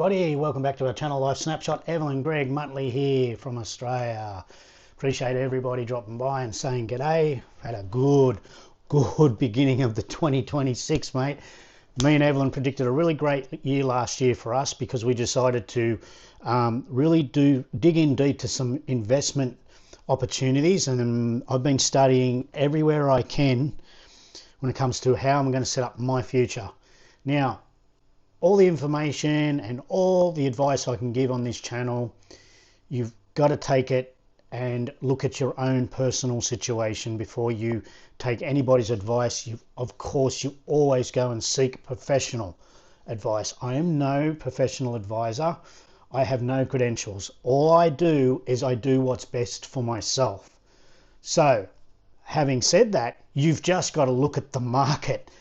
everybody, welcome back to our channel Life Snapshot. Evelyn Greg Muttley here from Australia. Appreciate everybody dropping by and saying g'day. Had a good beginning of the 2026, mate. Me and Evelyn predicted a really great year last year for us because we decided to really dig in deep to some investment opportunities, and I've been studying everywhere I can when it comes to how I'm going to set up my future. Now, all the information and all the advice I can give on this channel, you've got to take it and look at your own personal situation before you take anybody's advice. Of course, you always go and seek professional advice. I am no professional advisor. I have no credentials. All I do is I do what's best for myself. So, having said that, you've just got to look at the market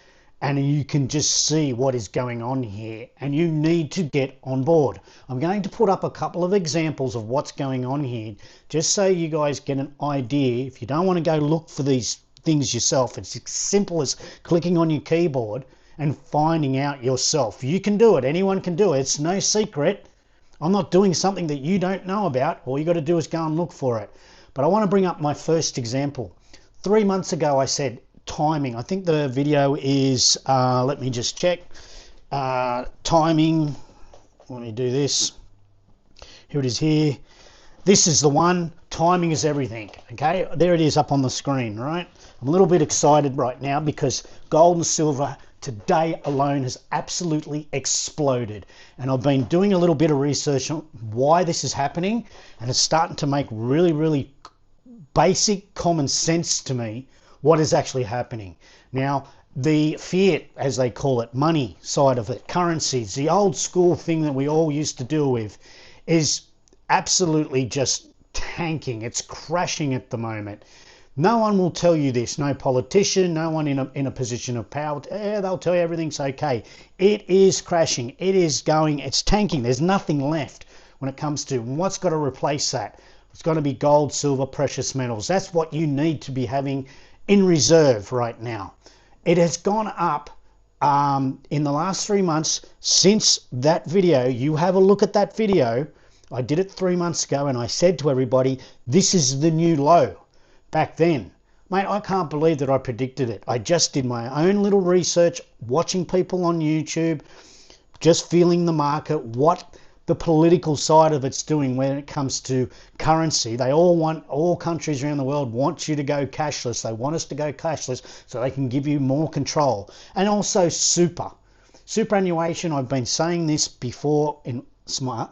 and you can just see what is going on here, and you need to get on board. I'm going to put up a couple of examples of what's going on here, just so you guys get an idea. If you don't want to go look for these things yourself, it's as simple as clicking on your keyboard and finding out yourself. You can do it. Anyone can do it. It's no secret. I'm not doing something that you don't know about. All you got to do is go and look for it. But I want to bring up my first example. 3 months ago, I said, timing. I think the video is let me just check. Timing, let me do this. Here it is here. This is the one. Timing is everything. Okay, there it is up on the screen, right? I'm a little bit excited right now because gold and silver today alone has absolutely exploded, and I've been doing a little bit of research on why this is happening, and it's starting to make really basic common sense to me what is actually happening. Now, the fiat, as they call it, money side of it, currencies, the old school thing that we all used to deal with, is absolutely just tanking. It's crashing at the moment. No one will tell you this. No politician, no one in a position of power. They'll tell you everything's okay. It is crashing. It is going. It's tanking. There's nothing left when it comes to what's got to replace that. It's going to be gold, silver, precious metals. That's what you need to be having in reserve right now. It has gone up in the last 3 months since that video. You have a look at that video. I did it 3 months ago, and I said to everybody, this is the new low. Back then, mate, I can't believe that I predicted it. I just did my own little research, watching people on YouTube, just feeling the market, what the political side of it's doing when it comes to currency. They all countries around the world want you to go cashless. They want us to go cashless so they can give you more control. And also superannuation. I've been saying this before in my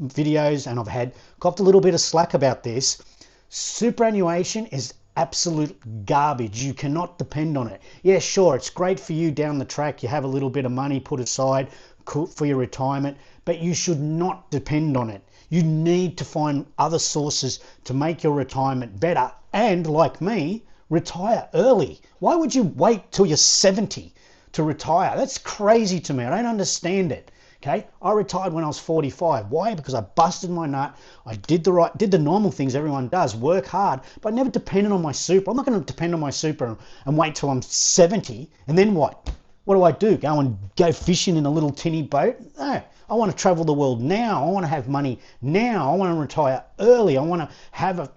videos, and I've copped a little bit of slack about this. Superannuation is absolute garbage. You cannot depend on it. Yeah, sure, it's great for you down the track. You have a little bit of money put aside for your retirement, but you should not depend on it. You need to find other sources to make your retirement better, and like me, retire early. Why would you wait till you're 70 to retire? That's crazy to me. I don't understand it. Okay, I retired when I was 45. Why? Because I busted my nut. I did the normal things everyone does, work hard, but I never depended on my super. I'm not going to depend on my super and wait till I'm 70, and then what? What do? Go fishing in a little tinny boat? No, I want to travel the world now. I want to have money now. I want to retire early. I want to have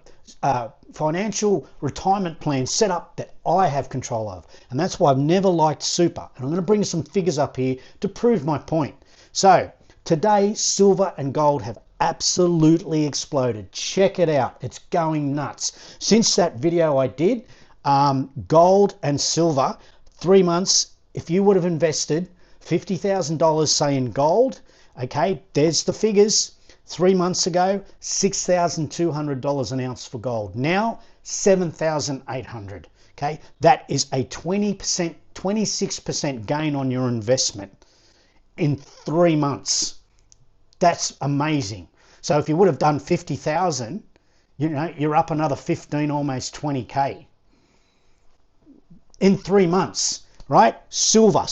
a financial retirement plan set up that I have control of. And that's why I've never liked super. And I'm going to bring some figures up here to prove my point. So today, silver and gold have absolutely exploded. Check it out. It's going nuts. Since that video I did, gold and silver, 3 months, if you would have invested $50,000, say, in gold, okay, there's the figures. 3 months ago, $6,200 an ounce for gold. Now, $7,800. Okay, that is a 20%, 26% gain on your investment in 3 months. That's amazing. So if you would have done 50,000, you know, you're up another 15, almost 20K in 3 months. Right? Silver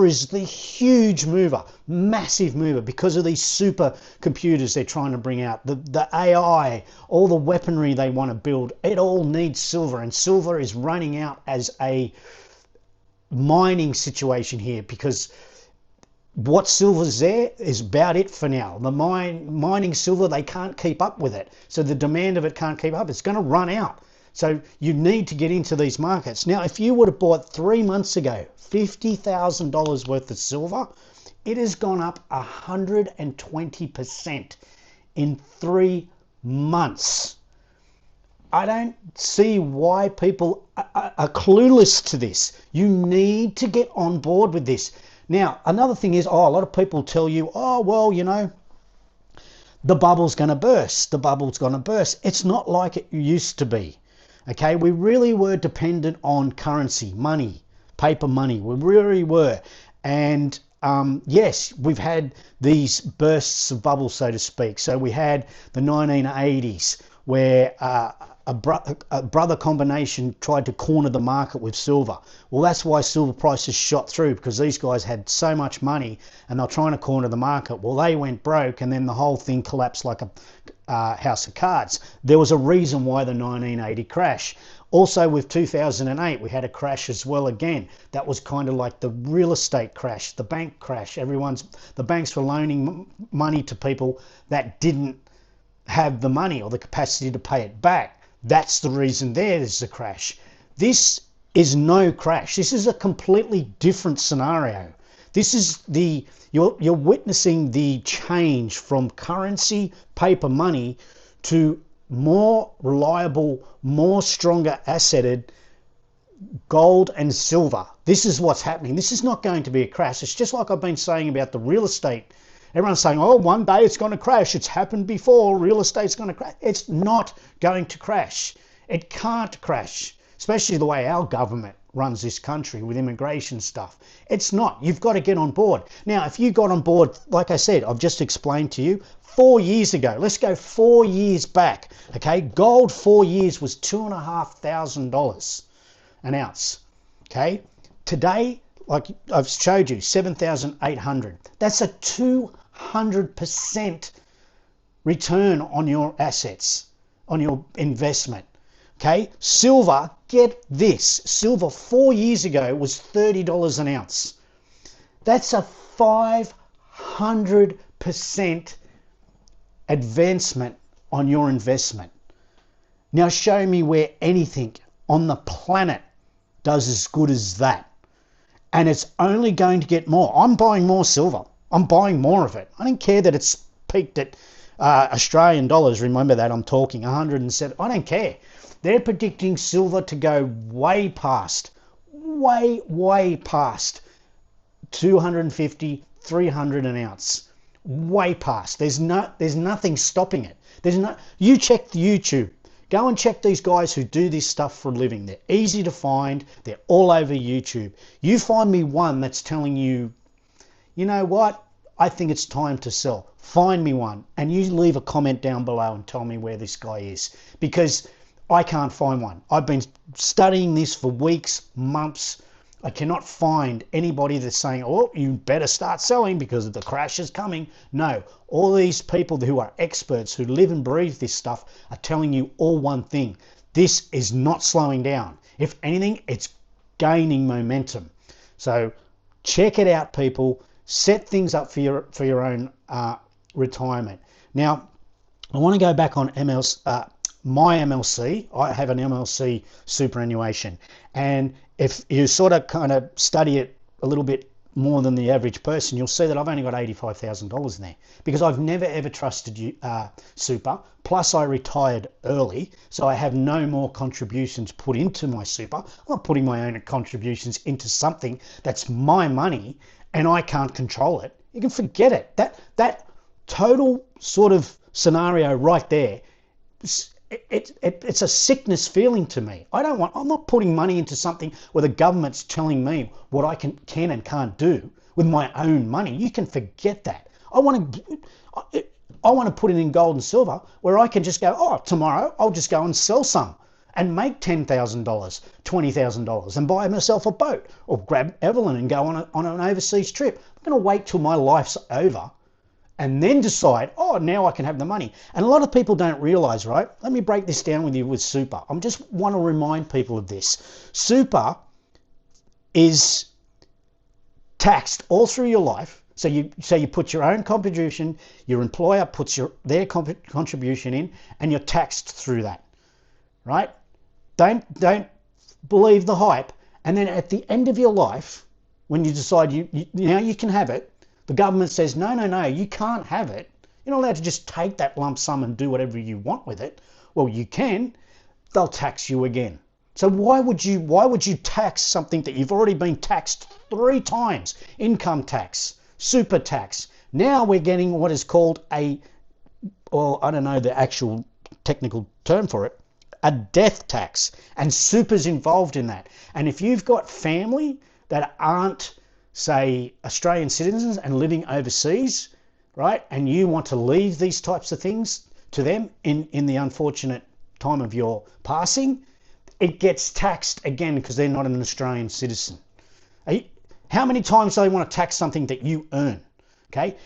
is the huge mover, massive mover, because of these super computers they're trying to bring out, the AI, all the weaponry they want to build. It all needs silver, and silver is running out as a mining situation here because what silver's there is about it for now. The mining silver, they can't keep up with it. So the demand of it can't keep up. It's going to run out. So you need to get into these markets. Now, if you would have bought 3 months ago, $50,000 worth of silver, it has gone up 120% in 3 months. I don't see why people are clueless to this. You need to get on board with this. Now, another thing is, a lot of people tell you, oh, well, you know, the bubble's going to burst. The bubble's going to burst. It's not like it used to be. Okay, we really were dependent on currency, money, paper money. We really were. And yes, we've had these bursts of bubbles, so to speak. So we had the 1980s where a brother combination tried to corner the market with silver. Well, that's why silver prices shot through, because these guys had so much money and they're trying to corner the market. Well, they went broke and then the whole thing collapsed like a house of cards. There was a reason why the 1980 crash. Also with 2008, we had a crash as well again. That was kind of like the real estate crash, the bank crash. The banks were loaning money to people that didn't have the money or the capacity to pay it back. That's the reason there's a crash. This is no crash. This is a completely different scenario. This is you're witnessing the change from currency, paper money, to more reliable, more stronger asseted gold and silver. This is what's happening. This is not going to be a crash. It's just like I've been saying about the real estate. Everyone's saying, oh, one day it's going to crash. It's happened before. Real estate's going to crash. It's not going to crash. It can't crash, especially the way our government runs this country with immigration stuff. It's not. You've got to get on board. Now, if you got on board, like I said, I've just explained to you, 4 years ago, let's go 4 years back, okay? Gold 4 years was $2,500 an ounce, okay? Today, like I've showed you, 7,800. That's a 200% return on your assets, on your investment. Okay, silver, get this, silver 4 years ago was $30 an ounce. That's a 500% advancement on your investment. Now show me where anything on the planet does as good as that. And it's only going to get more. I'm buying more silver. I'm buying more of it. I don't care that it's peaked at Australian dollars. Remember that I'm talking 107. I don't care. They're predicting silver to go way past 250, 300 an ounce. Way past. There's nothing stopping it. You check the YouTube. Go and check these guys who do this stuff for a living. They're easy to find. They're all over YouTube. You find me one that's telling you, you know what? I think it's time to sell. Find me one. And you leave a comment down below and tell me where this guy is. Because I can't find one. I've been studying this for weeks, months. I cannot find anybody that's saying, oh, you better start selling because the crash is coming. No, all these people who are experts, who live and breathe this stuff, are telling you all one thing. This is not slowing down. If anything, it's gaining momentum. So check it out, people. Set things up for your own retirement. Now, I want to go back on my MLC. I have an MLC superannuation, and if you sort of kind of study it a little bit more than the average person, you'll see that I've only got $85,000 in there because I've never ever trusted super. Plus I retired early, so I have no more contributions put into my super. I'm not putting my own contributions into something that's my money and I can't control it. You can forget it. That total sort of scenario right there, it's a sickness feeling to me. I'm not putting money into something where the government's telling me what I can and can't do with my own money. You can forget that. I want to put it in gold and silver where I can just go, oh, tomorrow I'll just go and sell some and make $10,000, $20,000 and buy myself a boat or grab Evelyn and go on an overseas trip. I'm going to wait till my life's over and then decide, oh, now I can have the money. And a lot of people don't realize, right? Let me break this down with you with super. I just want to remind people of this. Super is taxed all through your life. So you put your own contribution, your employer puts their contribution in, and you're taxed through that, right? Don't believe the hype. And then at the end of your life, when you decide now you can have it, the government says, no, you can't have it. You're not allowed to just take that lump sum and do whatever you want with it. Well, you can. They'll tax you again. So why would you tax something that you've already been taxed 3 times? Income tax, super tax. Now we're getting what is called I don't know the actual technical term for it, a death tax, and super's involved in that. And if you've got family that aren't, say, Australian citizens and living overseas, right, and you want to leave these types of things to them in the unfortunate time of your passing, it gets taxed again because they're not an Australian citizen. How many times do they want to tax something that you earn? Okay,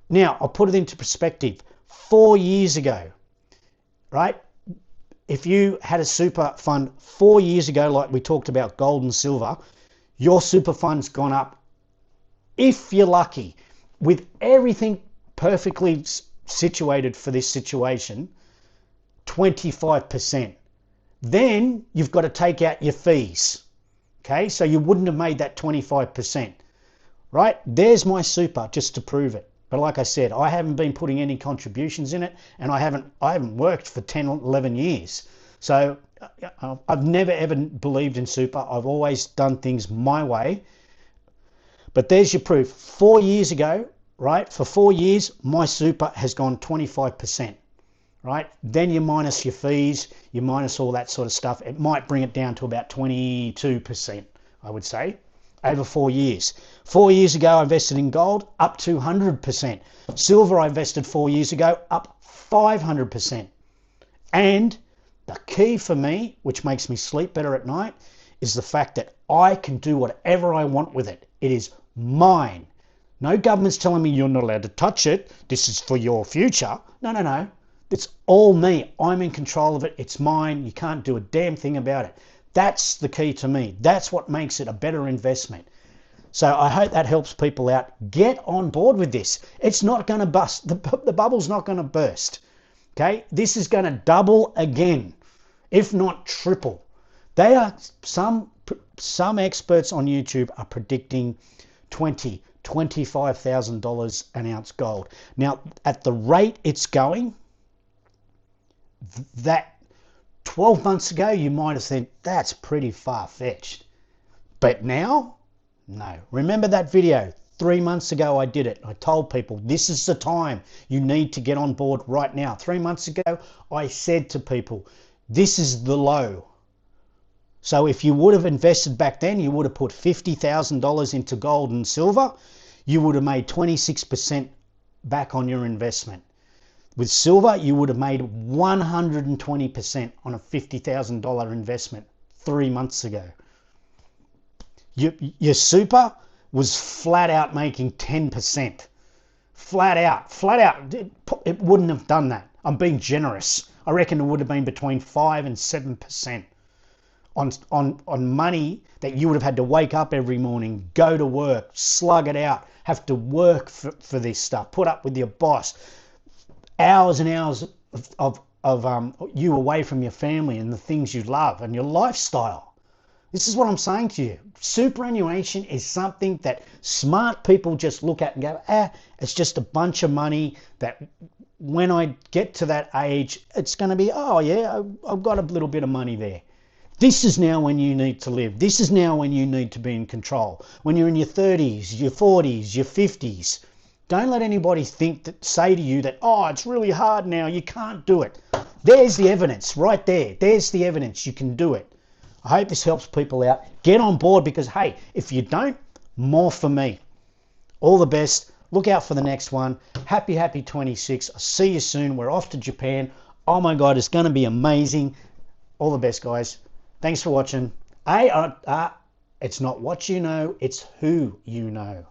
now I'll put it into perspective. 4 years ago, right, if you had a super fund 4 years ago, like we talked about gold and silver, your super fund's gone up, if you're lucky, with everything perfectly situated for this situation, 25%. Then you've got to take out your fees. Okay, so you wouldn't have made that 25%. Right? There's my super, just to prove it. But like I said, I haven't been putting any contributions in it, and I haven't worked for 10 or 11 years. So I've never ever believed in super. I've always done things my way. But there's your proof. 4 years ago, right? For 4 years, my super has gone 25%. Right? Then you minus your fees, you minus all that sort of stuff. It might bring it down to about 22%, I would say, over 4 years. 4 years ago, I invested in gold, up 200%. Silver, I invested 4 years ago, up 500%. And the key for me, which makes me sleep better at night, is the fact that I can do whatever I want with it. It is mine. No government's telling me you're not allowed to touch it. This is for your future. No. It's all me. I'm in control of it. It's mine. You can't do a damn thing about it. That's the key to me. That's what makes it a better investment. So I hope that helps people out. Get on board with this. It's not going to bust. The bubble's not going to burst. Okay? This is going to double again, if not triple. They are some experts on YouTube are predicting $25,000 an ounce gold. Now, at the rate it's going, that 12 months ago you might have said that's pretty far-fetched, but now, no. Remember that video 3 months ago? I did it. I told people this is the time you need to get on board right now. 3 months ago I said to people this is the low. So if you would have invested back then, you would have put $50,000 into gold and silver, you would have made 26% back on your investment. With silver, you would have made 120% on a $50,000 investment 3 months ago. Your super was flat out making 10%. Flat out. It wouldn't have done that. I'm being generous. I reckon it would have been between 5 and 7% on money that you would have had to wake up every morning, go to work, slug it out, have to work for this stuff, put up with your boss, hours and hours of you away from your family and the things you love and your lifestyle. This is what I'm saying to you. Superannuation is something that smart people just look at and go, it's just a bunch of money that when I get to that age, it's going to be, oh yeah, I've got a little bit of money there. This is now when you need to live. This is now when you need to be in control. When you're in your 30s, your 40s, your 50s. Don't let anybody say to you that, oh, it's really hard now, you can't do it. There's the evidence right there. There's the evidence you can do it. I hope this helps people out. Get on board because, hey, if you don't, more for me. All the best. Look out for the next one. Happy 26. I'll see you soon. We're off to Japan. Oh my God, it's going to be amazing. All the best, guys. Thanks for watching. It's not what you know, it's who you know.